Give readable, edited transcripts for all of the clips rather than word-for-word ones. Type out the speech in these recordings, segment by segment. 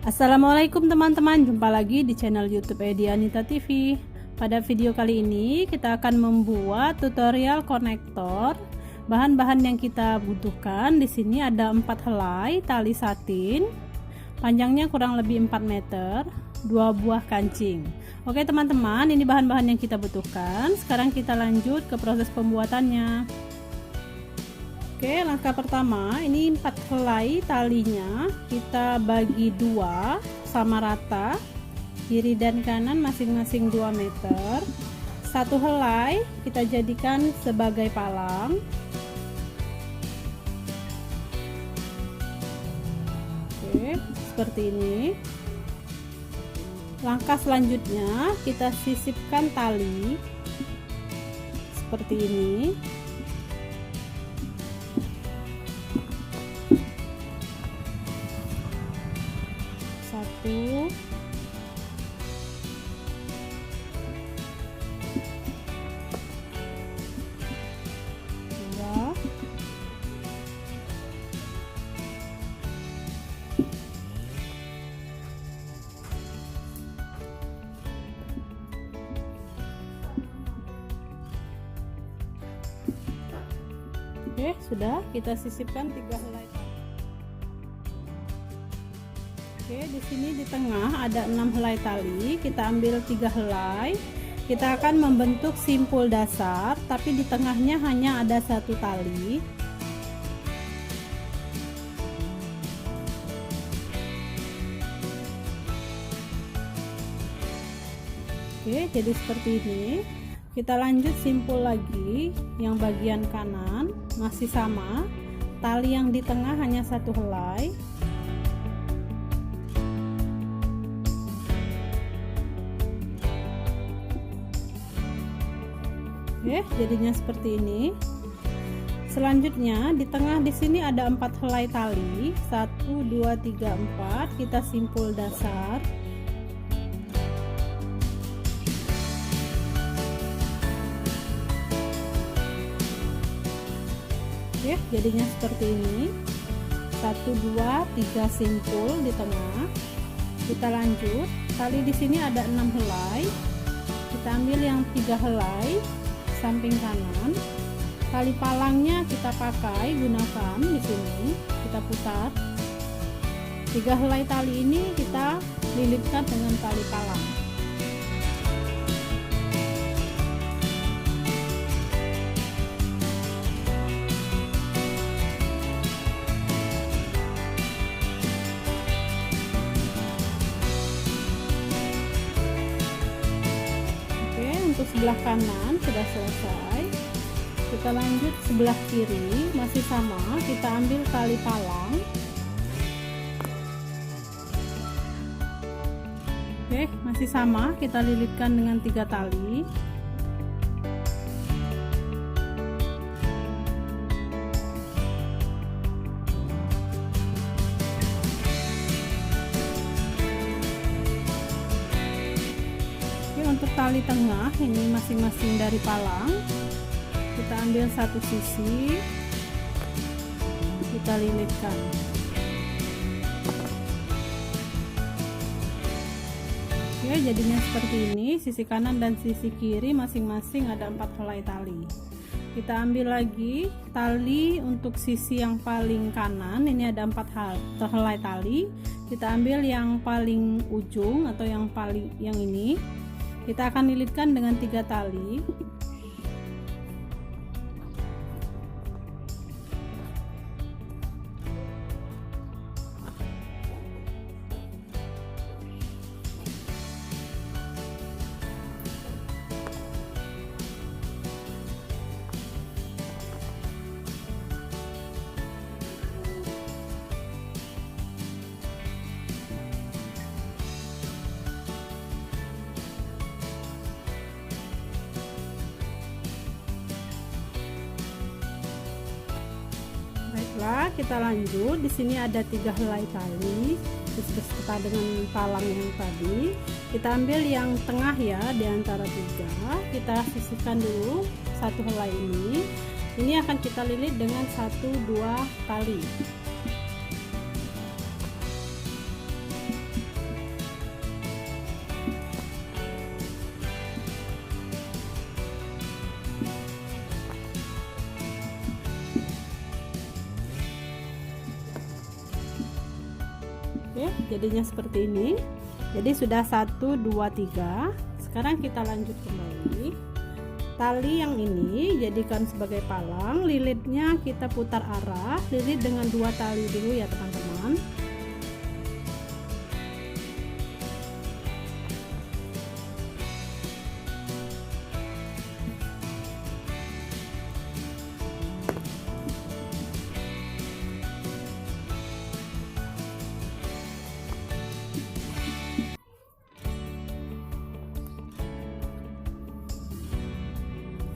Assalamualaikum teman-teman, jumpa lagi di channel YouTube Edi Anita TV. Pada video kali ini kita akan membuat tutorial konektor. Bahan-bahan yang kita butuhkan di sini ada 4 helai tali satin, panjangnya kurang lebih 4 meter, 2 buah kancing. Oke teman-teman, ini bahan-bahan yang kita butuhkan. Sekarang kita lanjut ke proses pembuatannya. Oke, langkah pertama, ini 4 helai talinya kita bagi 2 sama rata, kiri dan kanan masing-masing 2 meter. 1 helai kita jadikan sebagai palang. Oke, seperti ini. Langkah selanjutnya kita sisipkan tali seperti ini. Satu, dua, oke, sudah kita sisipkan 3 helai. Oke, di sini di tengah ada 6 helai tali, kita ambil 3 helai. Kita akan membentuk simpul dasar, tapi di tengahnya hanya ada 1 tali. Oke, jadi seperti ini. Kita lanjut simpul lagi, yang bagian kanan masih sama. Tali yang di tengah hanya 1 helai. Oke, jadinya seperti ini. Selanjutnya di tengah di sini ada 4 helai tali, 1 2 3 4. Kita simpul dasar. Oke, jadinya seperti ini. 1 2 3 simpul di tengah. Kita lanjut. Tali di sini ada 6 helai. Kita ambil yang 3 helai samping kanan. Tali palangnya kita gunakan di sini, kita putar. 3 helai tali ini kita lilitkan dengan tali palang. Untuk sebelah kanan sudah selesai. Kita lanjut sebelah kiri, masih sama, kita ambil tali palang. Oke, masih sama, kita lilitkan dengan 3 tali. Untuk tali tengah ini masing-masing dari palang, kita ambil 1 sisi, kita lilitkan. Oke, jadinya seperti ini. Sisi kanan dan sisi kiri masing-masing ada 4 helai tali. Kita ambil lagi tali untuk sisi yang paling kanan, ini ada 4 helai tali. Kita ambil yang paling ujung atau yang ini. Kita akan lilitkan dengan 3 tali. Baiklah, kita lanjut. Di sini ada 3 helai tali beserta dengan palang yang tadi. Kita ambil yang tengah ya, di antara 3. Kita sisihkan dulu 1 helai ini. Ini akan kita lilit dengan 1 2 tali. jadinya seperti ini. Jadi sudah 1 2 3. Sekarang kita lanjut kembali. Tali yang ini jadikan sebagai palang, lilitnya kita putar arah, lilit dengan 2 tali dulu ya teman-teman.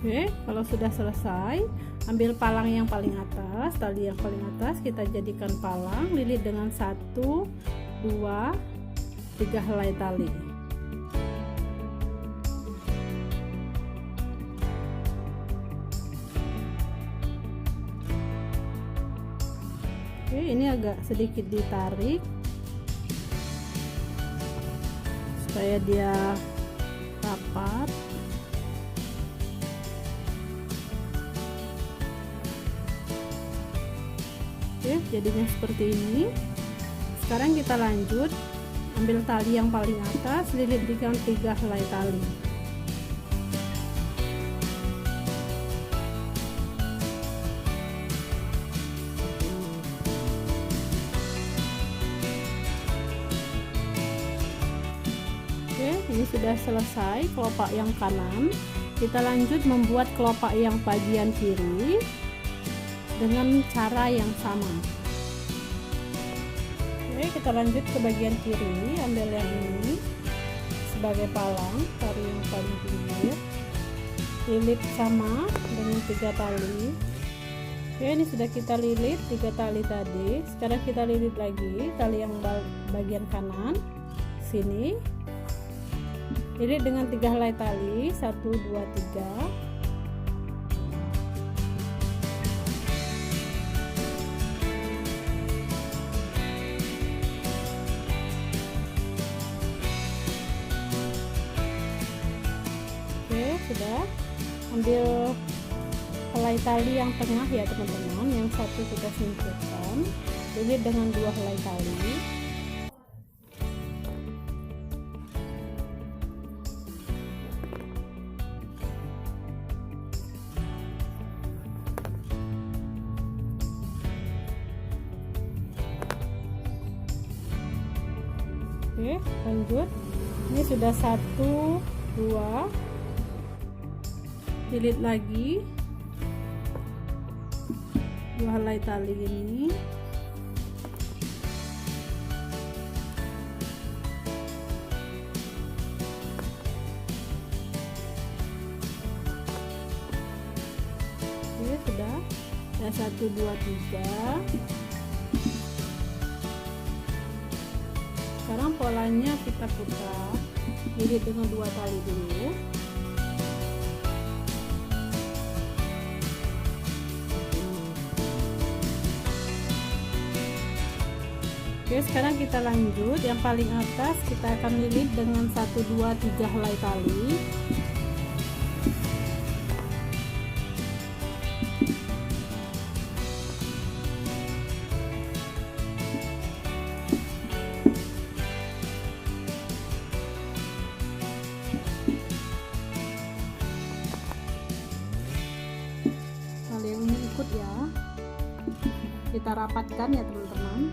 Oke, kalau sudah selesai, ambil palang yang paling atas, tali yang paling atas kita jadikan palang, lilit dengan 1 2 3 helai tali. Oke, ini agak sedikit ditarik supaya dia rapat. Oke, jadinya seperti ini. Sekarang kita lanjut, ambil tali yang paling atas, lilit dengan 3 helai tali. Oke, ini sudah selesai kelopak yang kanan. Kita lanjut membuat kelopak yang bagian kiri dengan cara yang sama. Oke, kita lanjut ke bagian kiri, ambil yang ini sebagai palang, taruh yang paling pinggir, lilit sama dengan 3 tali. Oke, ini sudah kita lilit 3 tali tadi. Sekarang kita lilit lagi tali yang bagian kanan sini, lilit dengan 3 helai tali, 1 2 3. Sudah, ambil helai tali yang tengah ya teman-teman, yang satu kita singkirkan, lilit dengan 2 helai tali. Oke, lanjut. Ini sudah 1 2, lilit lagi 2 helai tali ini. Oke, sudah ya, 1 2 3. Sekarang polanya kita putar, lilit dengan 2 tali dulu. Oke, sekarang kita lanjut, yang paling atas kita akan lilit dengan 1 2 3 helai tali. Tali yang ini ikut ya, kita rapatkan ya teman-teman.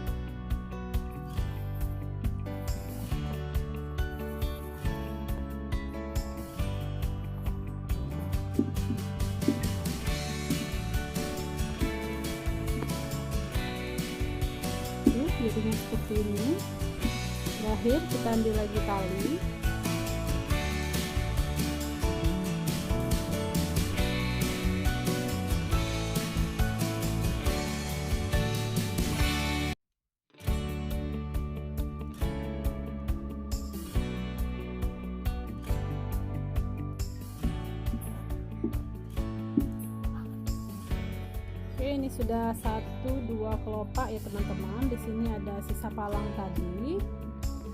Jadinya seperti ini. Terakhir kita ambil lagi tali, Oke, ini sudah 1 2 kelopak ya teman-teman. Di sini ada sisa palang tadi.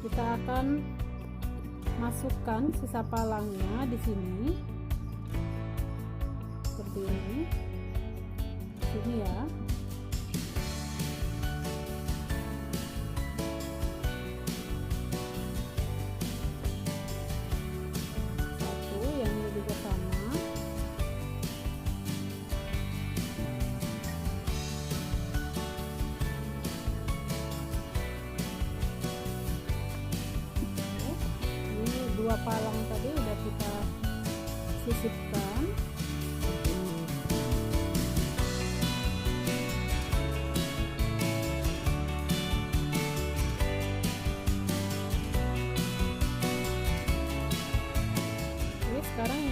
Kita akan masukkan sisa palangnya di sini. Seperti ini. Sini ya. dua palang tadi udah kita sisipkan. Oke, sekarang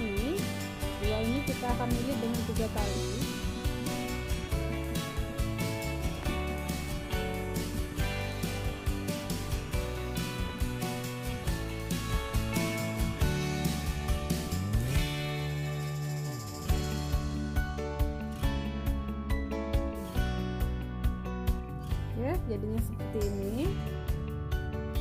dua ini kita akan lilit dengan 3 kali. Ya, jadinya seperti ini.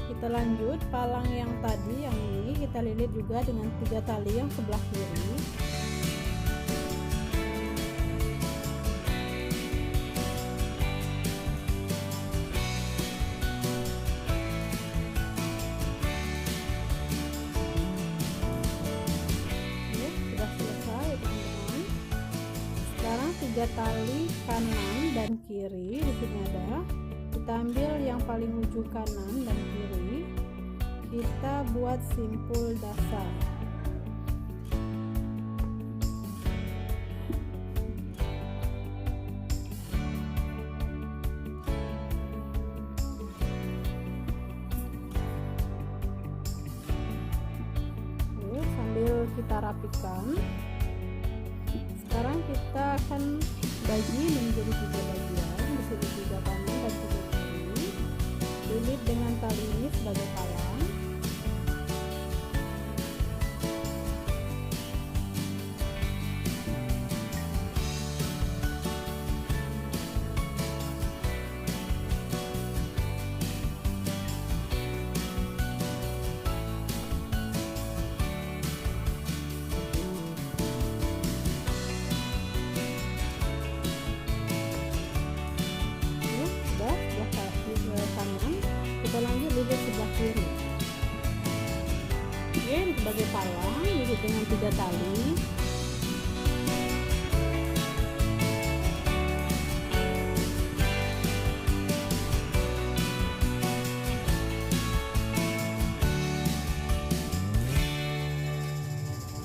Kita lanjut palang yang tadi, yang ini kita lilit juga dengan 3 tali yang sebelah kiri. Oke, sudah selesai ya teman-teman. Sekarang 3 tali kanan dan kiri di sini ada. Kita ambil yang paling ujung kanan dan kiri, kita buat simpul dasar. Oke, sambil kita rapikan, sekarang kita akan bagi menjadi 3 bagian. Di sini 3 kanan dan 3 kiri, lilit dengan tali ini sebagai palang. Kita lanjut lilit sebelah kiri. Oke, sebagai palang lilit dengan 3 tali.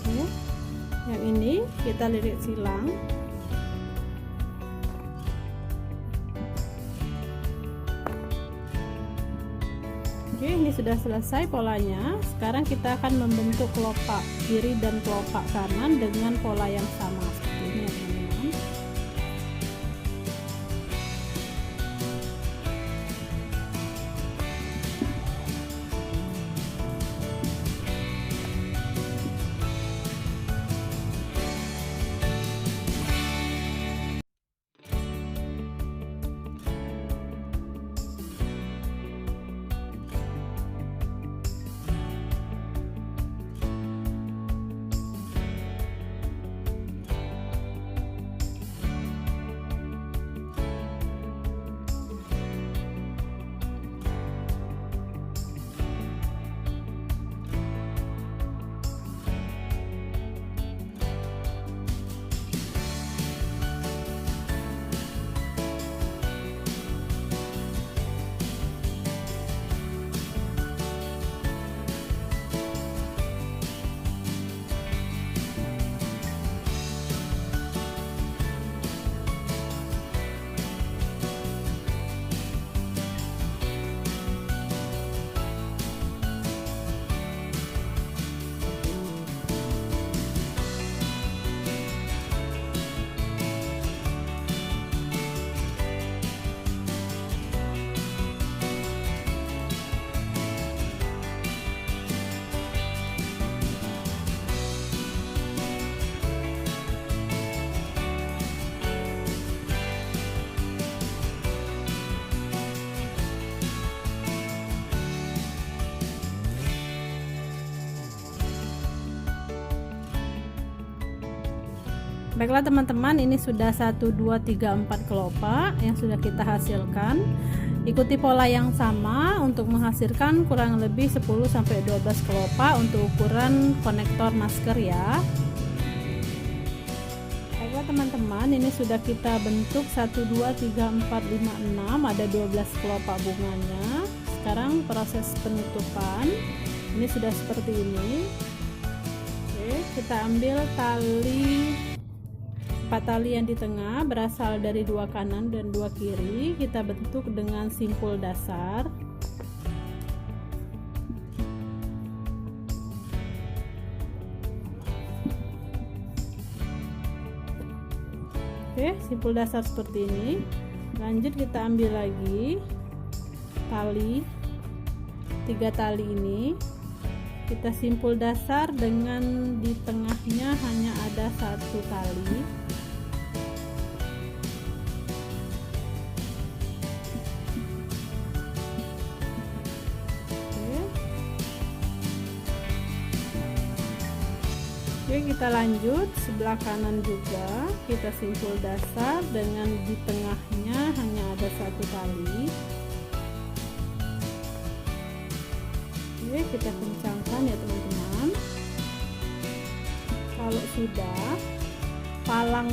Oke, yang ini kita lilit silang. Oke, ini sudah selesai polanya. Sekarang kita akan membentuk kelopak kiri dan kelopak kanan dengan pola yang sama seperti ini ya teman-teman. Baiklah teman-teman, ini sudah 1, 2, 3, 4 kelopak yang sudah kita hasilkan. Ikuti pola yang sama untuk menghasilkan kurang lebih 10-12 kelopak untuk ukuran konektor masker ya. Baiklah teman-teman, ini sudah kita bentuk 1, 2, 3, 4, 5, 6, ada 12 kelopak bunganya. Sekarang proses penutupan. Ini sudah seperti ini. Oke, kita ambil tali 4 tali yang di tengah berasal dari 2 kanan dan 2 kiri, kita bentuk dengan simpul dasar. Oke, simpul dasar seperti ini. Lanjut kita ambil lagi tali 3 tali ini, kita simpul dasar dengan di tengahnya hanya ada 1 tali. Oke, kita lanjut sebelah kanan juga, kita simpul dasar dengan di tengahnya hanya ada 1 tali. Oke, kita kencangkan ya teman-teman. Kalau sudah, palang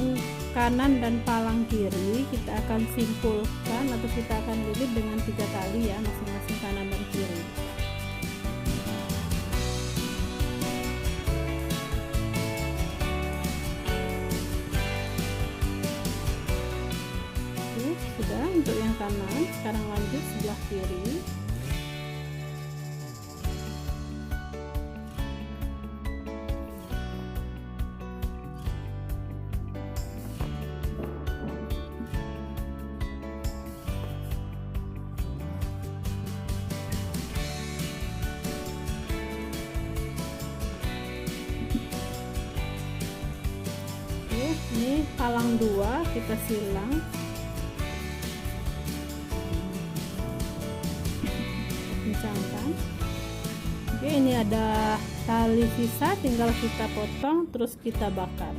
kanan dan palang kiri kita akan simpulkan atau kita akan lilit dengan 3 tali ya, masing-masing kanan dan kiri. Sudah untuk yang kanan, sekarang lanjut sebelah kiri. Oke, ini palang 2 kita silang. Kencangkan. Oke, ini ada tali sisa, tinggal kita potong terus kita bakar.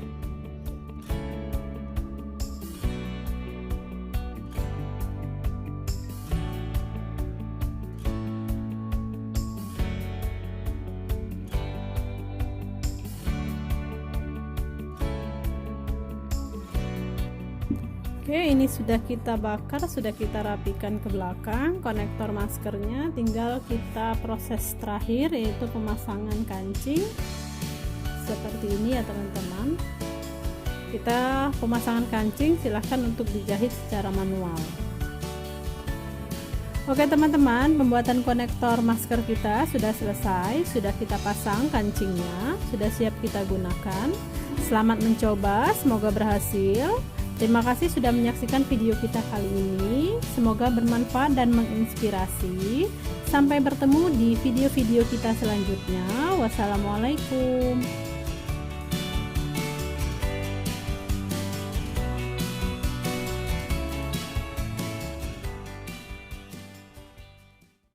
Oke, ini sudah kita bakar, sudah kita rapikan ke belakang konektor maskernya, tinggal kita proses terakhir yaitu pemasangan kancing seperti ini ya teman-teman. Kita pemasangan kancing silahkan untuk dijahit secara manual. Oke teman-teman, pembuatan konektor masker kita sudah selesai, sudah kita pasang kancingnya, sudah siap kita gunakan. Selamat mencoba, semoga berhasil. Terima kasih sudah menyaksikan video kita kali ini. Semoga bermanfaat dan menginspirasi. Sampai bertemu di video-video kita selanjutnya. Wassalamualaikum.